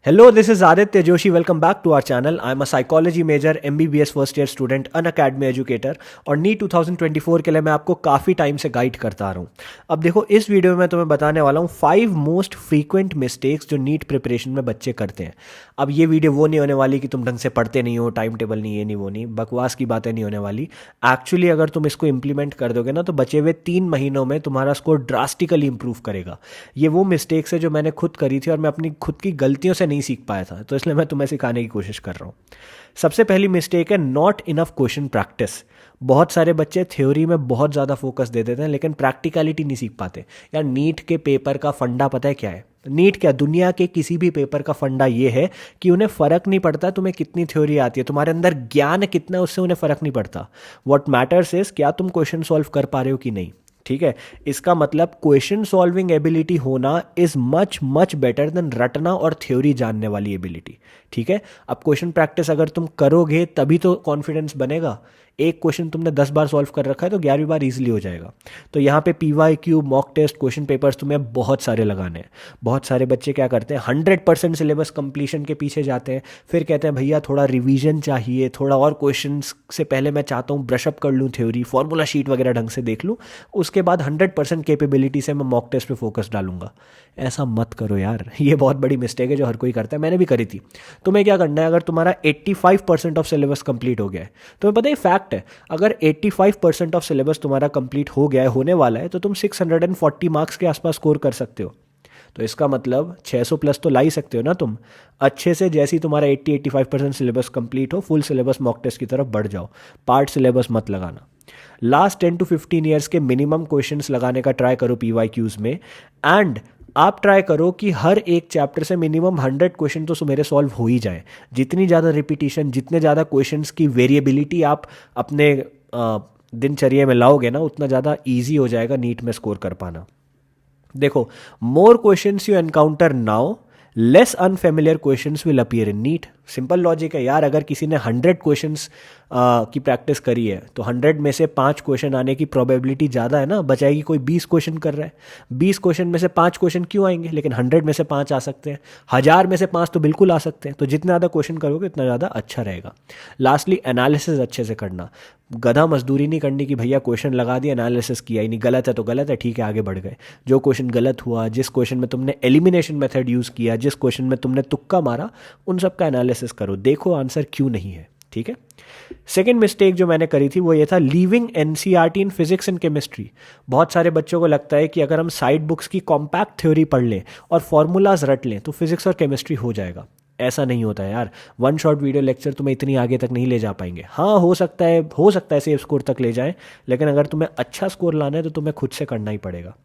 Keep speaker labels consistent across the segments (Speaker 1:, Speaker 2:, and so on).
Speaker 1: Hello, this is Aditya Joshi. Welcome back to our channel. I'm a psychology major, MBBS first year student, on academy educator और NEET 2024 के लिए मैं आपको काफ़ी time से guide करता आ रहा हूँ। अब देखो, इस वीडियो में मैं तुम्हें बताने वाला हूँ 5 मोस्ट फ्रीक्वेंट मिस्टेक्स जो नीट प्रिपरेशन में बच्चे करते हैं। अब ये वीडियो वो नहीं होने वाली कि तुम ढंग से पढ़ते नहीं हो, टाइम टेबल नहीं, ये नहीं वो नहीं, बकवास की बातें नहीं होने वाली। एक्चुअली अगर तुम इसको इम्प्लीमेंट कर दोगे ना तो बचे हुए 3 महीनों में तुम्हारा स्कोर ड्रास्टिकली इंप्रूव करेगा। ये वो मिस्टेक्स है जो मैंने खुद करी थी और मैं अपनी खुद की गलतियों से नहीं सीख पाया था, तो इसलिए मैं तुम्हें सिखाने की कोशिश कर रहा हूँ। सबसे पहली मिस्टेक है नॉट इनफ क्वेश्चन प्रैक्टिस। बहुत सारे बच्चे थ्योरी में बहुत ज़्यादा फोकस दे देते हैं लेकिन प्रैक्टिकलिटी नहीं सीख पाते। यार, नीट के पेपर का फंडा पता है क्या है? नीट क्या, दुनिया के किसी भी पेपर का फंडा ये है कि उन्हें फ़र्क नहीं पड़ता तुम्हें कितनी थ्योरी आती है, तुम्हारे अंदर ज्ञान कितना है उससे उन्हें फ़र्क नहीं पड़ता। व्हाट मैटर्स इज क्या तुम क्वेश्चन सॉल्व कर पा रहे हो कि नहीं। ठीक है, इसका मतलब क्वेश्चन सॉल्विंग एबिलिटी होना is much much better than रटना और थ्योरी जानने वाली एबिलिटी। ठीक है, अब क्वेश्चन प्रैक्टिस अगर तुम करोगे तभी तो कॉन्फिडेंस बनेगा। एक क्वेश्चन तुमने 10 बार सॉल्व कर रखा है तो 11वीं बार इजीली हो जाएगा। तो यहाँ पे PYQ, mock test, question papers तुम्हें बहुत सारे लगाने हैं। बहुत सारे बच्चे क्या करते हैं, 100% सिलेबस कंप्लीशन के पीछे जाते हैं, फिर कहते हैं भैया थोड़ा रिवीजन चाहिए, थोड़ा और क्वेश्चन से पहले मैं चाहता हूँ ब्रशअप कर लूँ थ्योरी, फॉर्मूला शीट वगैरह ढंग से देख लूँ, उसके बाद 100% कैपेबिलिटी से मैं मॉक टेस्ट पे फोकस डालूंगा। ऐसा मत करो यार, ये बहुत बड़ी मिस्टेक है जो हर कोई करता है, मैंने भी करी थी। तुम्हें क्या करना है, अगर तुम्हारा 85% ऑफ सिलेबस कंप्लीट हो गया है, तुम्हें पता है फैक्ट है, अगर 85% ऑफ सिलेबस तुम्हारा कंप्लीट हो गया है, होने वाला है, तो तुम 640 मार्क्स के आसपास स्कोर कर सकते हो। तो इसका मतलब 600 प्लस तो ला ही सकते हो ना तुम। अच्छे से जैसे ही तुम्हारा 80-85% सिलेबस कंप्लीट हो, फुल सिलेबस मॉक टेस्ट की तरफ बढ़ जाओ, पार्ट सिलेबस मत लगाना। लास्ट 10 to 15 ईयर्स के मिनिमम क्वेश्चंस लगाने का ट्राई करो PYQs में। एंड आप ट्राई करो कि हर एक चैप्टर से मिनिमम 100 क्वेश्चन तो मेरे सॉल्व हो ही जाए। जितनी ज़्यादा रिपीटिशन, जितने ज़्यादा क्वेश्चंस की वेरिएबिलिटी आप अपने दिनचर्या में लाओगे ना, उतना ज़्यादा ईजी हो जाएगा नीट में स्कोर कर पाना। देखो, more questions you encounter now, less unfamiliar questions will appear in NEET. Simple logic है यार, अगर किसी ने 100 क्वेश्चंस की प्रैक्टिस करी है तो 100 में से 5 क्वेश्चन आने की प्रोबेबिलिटी ज़्यादा है ना, बचाएगी। कोई 20 क्वेश्चन कर रहा है, 20 क्वेश्चन में से 5 क्वेश्चन क्यों आएंगे, लेकिन 100 में से 5 आ सकते हैं, 1000 में से 5 तो बिल्कुल आ सकते हैं। तो जितना ज़्यादा क्वेश्चन करोगे उतना ज़्यादा अच्छा रहेगा। लास्टली, एनालिसिस अच्छे से करना। गधा मजदूरी नहीं करनी कि भैया क्वेश्चन लगा दिया, एनालिसिस किया ही नहीं, गलत है तो गलत है, ठीक है आगे बढ़ गए। जो क्वेश्चन गलत हुआ, जिस क्वेश्चन में तुमने एलिमिनेशन मेथड यूज़ किया, जिस क्वेश्चन में तुमने तुक्का मारा, उन सब का एनालिसिस करो, देखो आंसर क्यों नहीं है। ठीक है, सेकेंड मिस्टेक जो मैंने करी थी वो ये था leaving NCERT in physics and chemistry. बहुत सारे बच्चों को लगता है कि अगर हम साइड बुक्स की कॉम्पैक्ट थ्योरी पढ़ लें और फॉर्मूलाज रट लें तो फिजिक्स और केमिस्ट्री हो जाएगा। ऐसा नहीं होता है यार। वन शॉट वीडियो लेक्चर तुम्हें इतनी आगे तक नहीं ले जा पाएंगे। हाँ, हो सकता है सेफ स्कोर तक ले जाएं, लेकिन अगर तुम्हें अच्छा स्कोर लाना है तो तुम्हें खुद से करना ही पड़ेगा।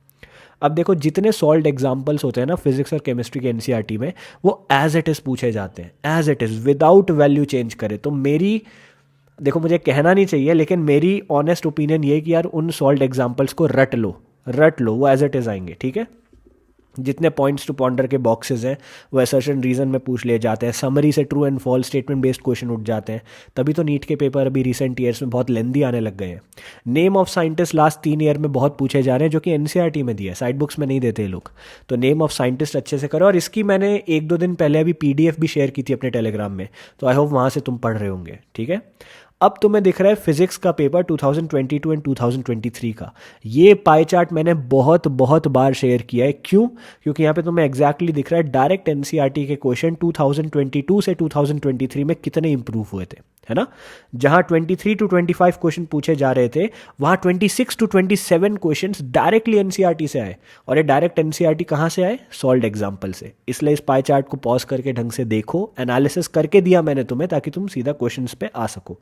Speaker 1: अब देखो, जितने सॉल्व एग्जाम्पल्स होते हैं ना फिजिक्स और केमिस्ट्री के NCERT में, वो एज इट इज़ पूछे जाते हैं, as it is, without value change करे। तो मेरी, देखो मुझे कहना नहीं चाहिए लेकिन मेरी ऑनेस्ट ओपिनियन ये है कि यार उन सॉल्व एग्जाम्पल्स को रट लो, वो एज इट इज़ आएंगे। ठीक है, जितने पॉइंट्स टू पॉन्डर के बॉक्सेस हैं वो असर्शन रीजन में पूछ लिए जाते हैं, समरी से true and false statement based question उठ जाते हैं। तभी तो नीट के पेपर अभी रिसेंट ईयर्स में बहुत लेंदी आने लग गए हैं। Name of scientist last 3 year में बहुत पूछे जा रहे हैं, जो कि NCERT में दिया है, साइड बुक्स में नहीं देते ये लोग। तो नेम ऑफ साइंटिस्ट अच्छे से करो, और इसकी मैंने 1-2 दिन पहले अभी PDF भी शेयर की थी अपने टेलीग्राम में, तो आई होप वहाँ से तुम पढ़ रहे होंगे। ठीक है, अब तुम्हें दिख रहा है फिजिक्स का पेपर 2022 एंड 2023 का। ये पाई चार्ट मैंने बहुत बहुत बार शेयर किया है। क्यों? क्योंकि यहाँ पे तुम्हें एग्जैक्टली दिख रहा है डायरेक्ट NCERT के क्वेश्चन 2022 से 2023 में कितने इंप्रूव हुए थे, है ना। जहाँ 23 to 25 क्वेश्चन पूछे जा रहे थे, वहाँ 26 to 27 क्वेश्चन डायरेक्टली NCERT से आए। और ये डायरेक्ट NCERT कहाँ से आए? सॉल्व एग्जाम्पल से। इसलिए इस पाई चार्ट को पॉज करके ढंग से देखो, एनालिसिस करके दिया मैंने तुम्हें ताकि तुम सीधा क्वेश्चन पे आ सको।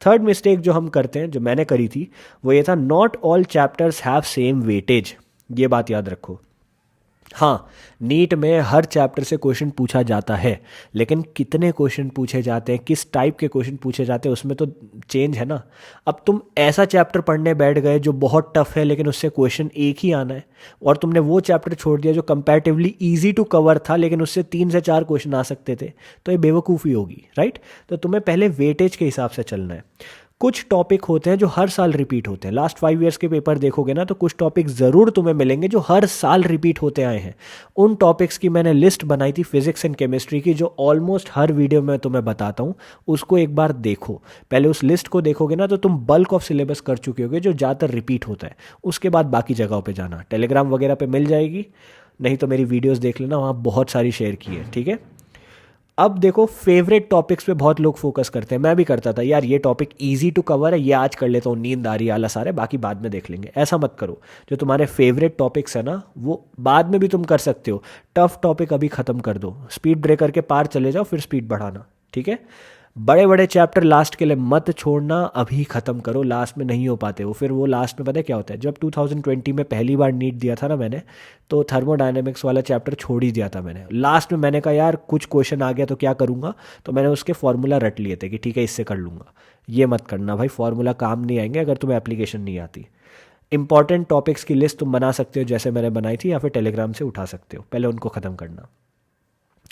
Speaker 1: थर्ड मिस्टेक जो हम करते हैं, जो मैंने करी थी, वो ये था not all chapters have same weightage. ये बात याद रखो। हाँ, नीट में हर चैप्टर से क्वेश्चन पूछा जाता है, लेकिन कितने क्वेश्चन पूछे जाते हैं, किस टाइप के क्वेश्चन पूछे जाते हैं, उसमें तो चेंज है ना। अब तुम ऐसा चैप्टर पढ़ने बैठ गए जो बहुत टफ है लेकिन उससे क्वेश्चन एक ही आना है, और तुमने वो चैप्टर छोड़ दिया जो कंपैरेटिवली इजी टू कवर था लेकिन उससे 3 से 4 क्वेश्चन आ सकते थे, तो ये बेवकूफ़ी होगी, राइट। तो तुम्हें पहले वेटेज के हिसाब से चलना है। कुछ टॉपिक होते हैं जो हर साल रिपीट होते हैं। लास्ट 5 ईयर्स के पेपर देखोगे ना तो कुछ टॉपिक ज़रूर तुम्हें मिलेंगे जो हर साल रिपीट होते आए हैं। उन टॉपिक्स की मैंने लिस्ट बनाई थी फिजिक्स एंड केमिस्ट्री की, जो ऑलमोस्ट हर वीडियो में तुम्हें बताता हूँ। उसको एक बार देखो, पहले उस लिस्ट को देखोगे ना तो तुम बल्क ऑफ सिलेबस कर चुके होगे जो ज़्यादातर रिपीट होता है। उसके बाद बाकी जगहों पर जाना, टेलीग्राम वगैरह पर मिल जाएगी, नहीं तो मेरी वीडियोज़ देख लेना, वहाँ बहुत सारी शेयर की है, ठीक है। अब देखो, फेवरेट टॉपिक्स पे बहुत लोग फोकस करते हैं, मैं भी करता था यार, ये टॉपिक इजी टू कवर है, ये आज कर लेता हूँ, नींद आ रही आला सारे, बाकी बाद में देख लेंगे। ऐसा मत करो, जो तुम्हारे फेवरेट टॉपिक्स है ना वो बाद में भी तुम कर सकते हो। टफ टॉपिक अभी खत्म कर दो, स्पीड ब्रेकर के पार चले जाओ, फिर स्पीड बढ़ाना, ठीक है। बड़े बड़े चैप्टर लास्ट के लिए मत छोड़ना, अभी ख़त्म करो, लास्ट में नहीं हो पाते वो। फिर वो लास्ट में पता है क्या होता है, जब 2020 में पहली बार नीट दिया था ना मैंने, तो थर्मोडायनेमिक्स वाला चैप्टर छोड़ ही दिया था मैंने। लास्ट में मैंने कहा यार कुछ क्वेश्चन आ गया तो क्या करूँगा, तो मैंने उसके फॉर्मूला रट लिए थे कि ठीक है इससे कर लूँगा। ये मत करना भाई, फॉर्मूला काम नहीं आएंगे अगर तुम्हें एप्लीकेशन नहीं आती। इंपॉर्टेंट टॉपिक्स की लिस्ट तुम बना सकते हो जैसे मैंने बनाई थी, या फिर टेलीग्राम से उठा सकते हो, पहले उनको ख़त्म करना।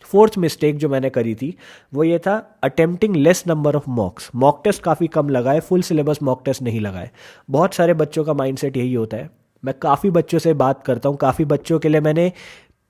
Speaker 1: फोर्थ मिस्टेक जो मैंने करी थी वो ये था, attempting less number of mocks. Mock test काफ़ी कम लगाए, फुल सिलेबस मॉक टेस्ट नहीं लगाए। बहुत सारे बच्चों का माइंडसेट यही होता है। मैं काफ़ी बच्चों से बात करता हूँ, काफ़ी बच्चों के लिए मैंने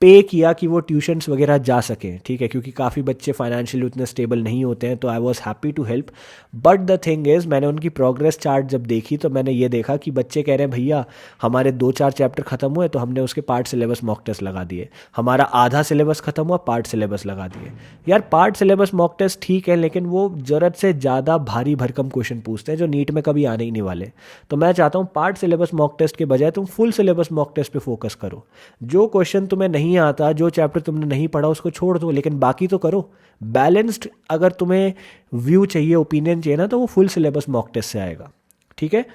Speaker 1: पे किया कि वो ट्यूशन्स वगैरह जा सकें, ठीक है, क्योंकि काफ़ी बच्चे फाइनेंशियली उतने स्टेबल नहीं होते हैं, तो I was happy to help. But the thing is, मैंने उनकी प्रोग्रेस चार्ट जब देखी तो मैंने ये देखा कि बच्चे कह रहे हैं भैया हमारे 2-4 चैप्टर ख़त्म हुए तो हमने उसके पार्ट सिलेबस मॉक टेस्ट लगा दिए, हमारा आधा सिलेबस ख़त्म हुआ पार्ट सिलेबस लगा दिए। यार पार्ट सिलेबस मॉक टेस्ट ठीक है, लेकिन वो ज़रूरत से ज़्यादा भारी भरकम क्वेश्चन पूछते हैं जो नीट में कभी आने ही नहीं वाले। तो मैं चाहता हूँ पार्ट सिलेबस मॉक टेस्ट के बजाय तुम फुल सिलेबस मॉक टेस्ट पे फोकस करो। जो क्वेश्चन तुम्हें नहीं आता, जो चैप्टर तुमने नहीं पढ़ा उसको छोड़ दो, लेकिन बाकी तो करो। बैलेंस्ड अगर तुम्हें व्यू चाहिए, ओपिनियन चाहिए ना, तो वो फुल सिलेबस मॉक टेस्ट से आएगा, ठीक है।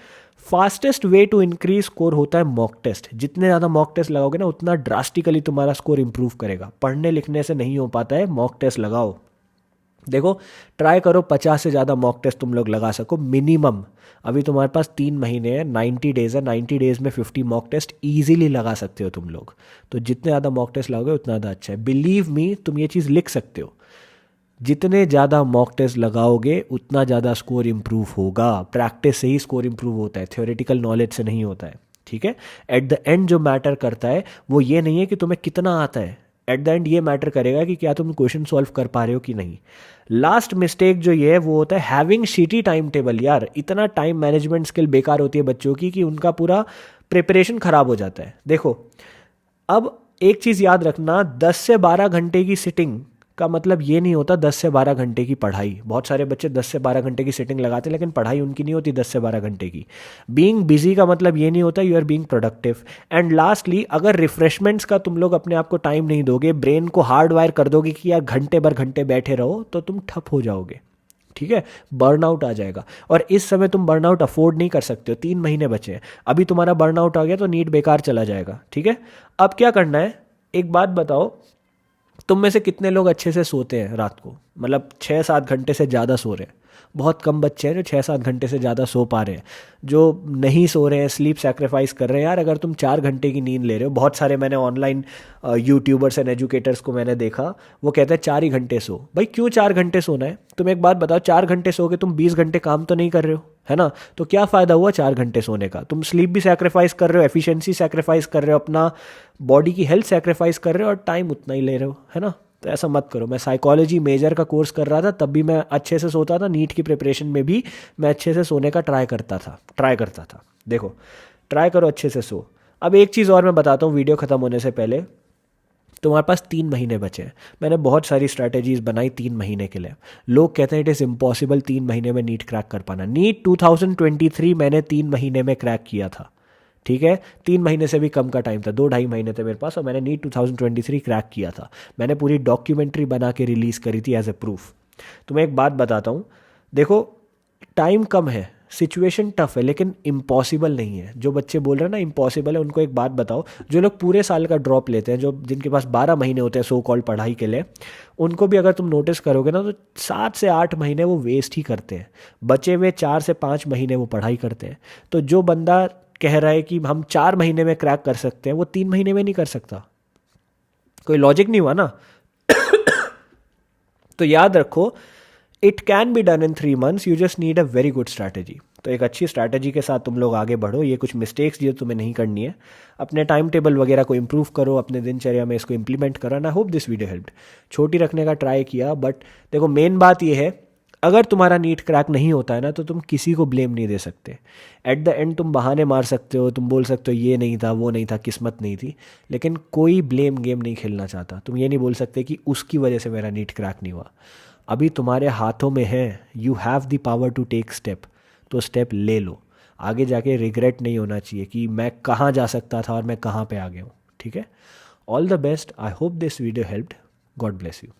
Speaker 1: Fastest way to increase score होता है मॉक टेस्ट। जितने ज़्यादा मॉक टेस्ट लगाओगे ना उतना ड्रास्टिकली तुम्हारा स्कोर इंप्रूव करेगा। पढ़ने लिखने से नहीं हो पाता है, मॉक टेस्ट लगाओ। देखो, ट्राई करो 50 से ज़्यादा मॉक टेस्ट तुम लोग लगा सको मिनिमम। अभी तुम्हारे पास 3 महीने हैं, 90 डेज है, 90 डेज में 50 मॉक टेस्ट ईजिली लगा सकते हो तुम लोग। तो जितने ज़्यादा मॉक टेस्ट लगाओगे उतना ज़्यादा अच्छा है। बिलीव मी, तुम ये चीज़ लिख सकते हो, जितने ज़्यादा मॉक टेस्ट लगाओगे उतना ज़्यादा स्कोर इंप्रूव होगा। प्रैक्टिस से ही स्कोर इंप्रूव होता है, थ्योरेटिकल नॉलेज से नहीं होता है, ठीक है। एट द एंड जो मैटर करता है वो ये नहीं है कि तुम्हें कितना आता है, एट द एंड ये मैटर करेगा कि क्या तुम क्वेश्चन सॉल्व कर पा रहे हो कि नहीं। लास्ट मिस्टेक जो ये है वो होता है हैविंग शीटी टाइम टेबल। यार इतना टाइम मैनेजमेंट स्किल बेकार होती है बच्चों की कि उनका पूरा प्रिपरेशन खराब हो जाता है। देखो, अब एक चीज़ याद रखना, 10 से 12 घंटे की सिटिंग का मतलब ये नहीं होता 10 से 12 घंटे की पढ़ाई। बहुत सारे बच्चे 10 से 12 घंटे की सिटिंग लगाते हैं लेकिन पढ़ाई उनकी नहीं होती 10 से 12 घंटे की। बीइंग बिजी का मतलब ये नहीं होता you are being productive. And lastly, अगर रिफ्रेशमेंट्स का तुम लोग अपने आप को टाइम नहीं दोगे, ब्रेन को हार्ड वायर कर दोगे कि यार घंटे भर घंटे बैठे रहो, तो तुम ठप हो जाओगे, ठीक है। बर्नआउट आ जाएगा, और इस समय तुम बर्नआउट अफोर्ड नहीं कर सकते हो। 3 महीने बचे हैं, अभी तुम्हारा बर्नआउट आ गया तो नीट बेकार चला जाएगा, ठीक है। अब क्या करना है, एक बात बताओ, तुम में से कितने लोग अच्छे से सोते हैं रात को, मतलब 6-7 घंटे से ज़्यादा सो रहे हैं? बहुत कम बच्चे हैं जो 6-7 घंटे से ज़्यादा सो पा रहे हैं। जो नहीं सो रहे हैं, स्लीप सेक्रीफाइस कर रहे हैं। यार अगर तुम 4 घंटे की नींद ले रहे हो, बहुत सारे मैंने ऑनलाइन यूट्यूबर्स एंड एजुकेटर्स को मैंने देखा, वो कहते हैं 4 ही घंटे सो। भाई क्यों 4 घंटे सोना है? तुम एक बात बताओ, 4 घंटे सो के तुम 20 घंटे काम तो नहीं कर रहे हो, है ना? तो क्या फ़ायदा हुआ 4 घंटे सोने का? तुम स्लीप भी सेक्रीफाइस कर रहे हो, एफिशिएंसी सेक्रीफाइस कर रहे हो, अपना बॉडी की हेल्थ सेक्रीफाइस कर रहे हो, और टाइम उतना ही ले रहे हो, है ना? तो ऐसा मत करो। मैं साइकोलॉजी मेजर का कोर्स कर रहा था, तब भी मैं अच्छे से सोता था। नीट की प्रिपरेशन में भी मैं अच्छे से सोने का ट्राई करता था। देखो, ट्राई करो, अच्छे से सो। अब एक चीज़ और मैं बताता हूँ वीडियो ख़त्म होने से पहले। तुम्हारे पास 3 महीने बचे हैं। मैंने बहुत सारी स्ट्रैटेजीज बनाई 3 महीने के लिए। लोग कहते हैं इट इज़ इम्पॉसिबल 3 महीने में नीट क्रैक कर पाना। नीट 2023 मैंने 3 महीने में क्रैक किया था, ठीक है। 3 महीने से भी कम का टाइम था, 2-2.5 महीने थे मेरे पास, और मैंने नीट 2023 क्रैक किया था। मैंने पूरी डॉक्यूमेंट्री बना के रिलीज़ करी थी एज ए प्रूफ। तुम्हें एक बात बताता हूँ, देखो टाइम कम है, सिचुएशन टफ है, लेकिन इम्पॉसिबल नहीं है। जो बच्चे बोल रहे हैं ना इम्पॉसिबल है, उनको एक बात बताओ, जो लोग पूरे साल का ड्रॉप लेते हैं, जो जिनके पास 12 महीने होते हैं सो कॉल्ड पढ़ाई के लिए, उनको भी अगर तुम नोटिस करोगे ना तो 7 से 8 महीने वो वेस्ट ही करते हैं। बचे हुए 4 से 5 महीने वो पढ़ाई करते हैं। तो जो बंदा कह रहा है कि हम 4 महीने में क्रैक कर सकते हैं, वो 3 महीने में नहीं कर सकता। कोई लॉजिक नहीं हुआ ना। तो याद रखो, it can be done in 3 months, you just need a very good strategy. तो एक अच्छी स्ट्रैटेजी के साथ तुम लोग आगे बढ़ो। ये कुछ मिस्टेक्स जो तुम्हें नहीं करनी है, अपने टाइम टेबल वगैरह को इम्प्रूव करो, अपने दिनचर्या में इसको इम्प्लीमेंट करो। And I hope this video helped. छोटी रखने का ट्राई किया, बट देखो मेन बात ये है, अगर तुम्हारा नीट क्रैक नहीं होता है ना, तो तुम किसी को ब्लेम नहीं दे सकते। एट द एंड तुम बहाने मार सकते हो, तुम बोल सकते हो ये नहीं था, वो नहीं था, किस्मत नहीं थी, लेकिन कोई ब्लेम गेम नहीं खेलना चाहता। तुम ये नहीं बोल सकते कि उसकी वजह से मेरा नीट क्रैक नहीं हुआ। अभी तुम्हारे हाथों में है, you have the power to take step, तो स्टेप ले लो। आगे जाके रिग्रेट नहीं होना चाहिए कि मैं कहाँ जा सकता था और मैं कहाँ पे आ गया हूँ। ठीक है, all the best. I hope this video helped. God bless you.